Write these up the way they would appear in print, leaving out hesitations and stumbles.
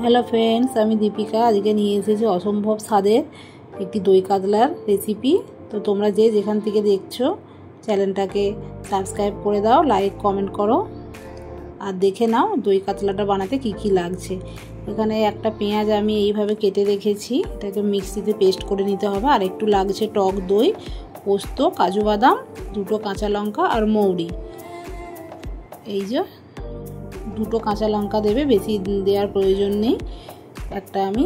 Hello friends, আমি দীপিকা। আজকে নিয়ে এসেছি অসম্ভব স্বাদের একটি দই কাতলার রেসিপি। তো তোমরা যে যেখান থেকে দেখছো চ্যানেলটাকে সাবস্ক্রাইব করে দাও, লাইক কমেন্ট করো আর দেখে নাও দই কাতলাটা বানাতে কি কি লাগছে। এখানে একটা পেঁয়াজ আমি এইভাবে কেটে রেখেছি, এটাকে মিক্সিতে পেস্ট করে নিতে হবে। আর একটু লাগছে টক দই, পোস্ত, কাজু বাদাম, দুটো কাঁচা লঙ্কা আর মৌরি। এই যে দুটো কাঁচা লঙ্কা দেবে, বেশি দেওয়ার প্রয়োজন নেই। একটা আমি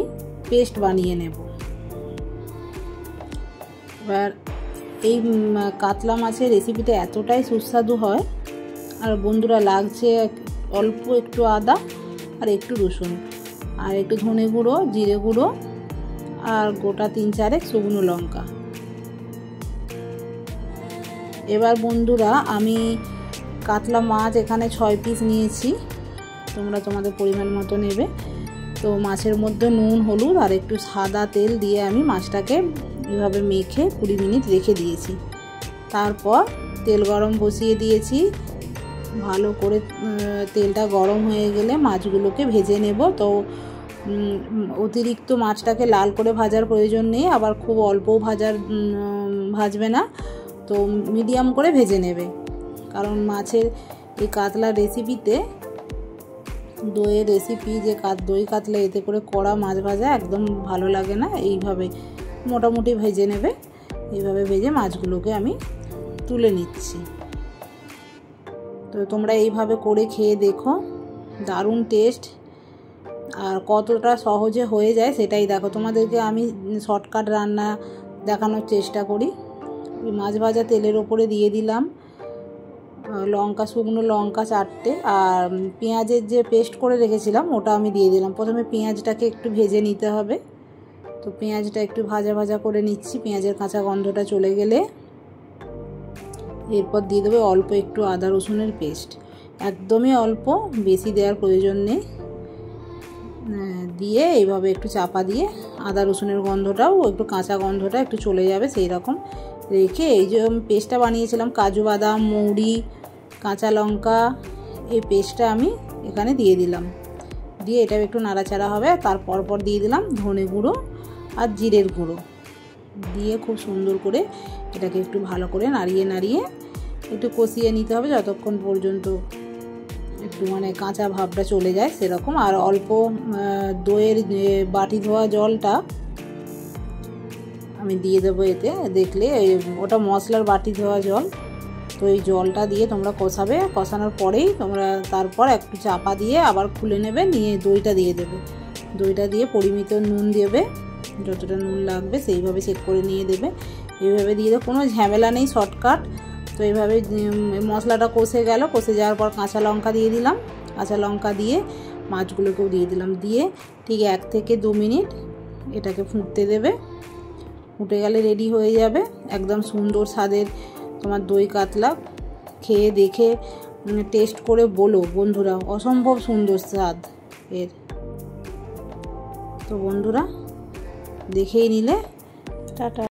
পেস্ট বানিয়ে নেব। এবার এই কাতলা মাছের রেসিপিটা এতটাই সুস্বাদু হয়। আর বন্ধুরা লাগছে অল্প একটু আদা আর একটু রসুন আর একটু ধনে গুঁড়ো, জিরে গুঁড়ো আর গোটা 3-4 শুকনো লঙ্কা। এবার বন্ধুরা আমি কাতলা মাছ এখানে 6 পিস নিয়েছি, তোমরা তোমাদের পরিমাণ মতো নেবে। তো মাছের মধ্যে নুন, হলুদ আর একটু সাদা তেল দিয়ে আমি মাছটাকে এভাবে মেখে 20 মিনিট রেখে দিয়েছি। তারপর তেল গরম বসিয়ে দিয়েছি। ভালো করে তেলটা গরম হয়ে গেলে মাছগুলোকে ভেজে নেব। তো অতিরিক্ত মাছটাকে লাল করে ভাজার প্রয়োজন নেই, আবার খুব অল্পও ভাজবে না। তো মিডিয়াম করে ভেজে নেবে, কারণ মাছের এই কাতলার রেসিপিতে, দইয়ের রেসিপি যে দই কাতলা, এতে করে কড়া মাছ ভাজা একদম ভালো লাগে না। এইভাবে মোটামুটি ভেজে নেবে। এইভাবে ভেজে মাছগুলোকে আমি তুলে নিচ্ছি। তো তোমরা এইভাবে করে খেয়ে দেখো, দারুণ টেস্ট। আর কতটা সহজে হয়ে যায় সেটাই দেখো। তোমাদেরকে আমি শর্টকাট রান্না দেখানোর চেষ্টা করি। মাছ ভাজা তেলের ওপরে দিয়ে দিলাম লঙ্কা, শুকনো লঙ্কা 4টে, আর পেঁয়াজের যে পেস্ট করে রেখেছিলাম ওটা আমি দিয়ে দিলাম। প্রথমে পেঁয়াজটাকে একটু ভেজে নিতে হবে। তো পেঁয়াজটা একটু ভাজা করে নিচ্ছি। পেঁয়াজের কাঁচা গন্ধটা চলে গেলে এরপর দিয়ে দেবো অল্প একটু আদা রসুনের পেস্ট, একদমই অল্প, বেশি দেওয়ার প্রয়োজন নেই। দিয়ে এইভাবে একটু চাপা দিয়ে আদা রসুনের গন্ধটাও, একটু কাঁচা গন্ধটা একটু চলে যাবে সেই রকম রেখে, এই যে পেস্টটা বানিয়েছিলাম কাজু বাদাম, মৌরি, কাঁচা লঙ্কা, এই পেস্টটা আমি এখানে দিয়ে দিলাম। দিয়ে এটা একটু নাড়াচাড়া হবে। তারপর দিয়ে দিলাম ধনে গুঁড়ো আর জিরের গুঁড়ো দিয়ে খুব সুন্দর করে এটাকে একটু ভালো করে নাড়িয়ে একটু কষিয়ে নিতে হবে, যতক্ষণ পর্যন্ত একটু কাঁচা ভাবটা চলে যায় সেরকম। আর অল্প দইয়ের বাটি ধোয়া জলটা আমি দিয়ে দেবো এতে। দেখলে ওটা মশলার বাটি ধোয়া জল। তো এই জলটা দিয়ে তোমরা কষাবে। কষানোর পরেই তোমরা তারপর একটু চাপা দিয়ে আবার খুলে নেবে, নিয়ে দইটা দিয়ে দেবে। দইটা দিয়ে পরিমিত নুন দেবে, যতটা নুন লাগবে সেইভাবে চেক করে নিয়ে দেবে। এইভাবে দিয়ে দেবে, কোনো ঝামেলা নেই, শর্টকাট। তো এইভাবে মশলাটা কষে গেল। কষে যাওয়ার পর কাঁচা লঙ্কা দিয়ে দিলাম। কাঁচা লঙ্কা দিয়ে মাছগুলোকেও দিয়ে দিলাম। দিয়ে ঠিক 1 থেকে 2 মিনিট এটাকে ফুটতে দেবে। ফুটে গেলে রেডি হয়ে যাবে একদম সুন্দর স্বাদের তোমার দই কাতলা। খেয়ে দেখে টেস্ট করে বলো বন্ধুরা, অসম্ভব সুন্দর স্বাদ এর। তো বন্ধুরা দেখেই নিলে, টাটা।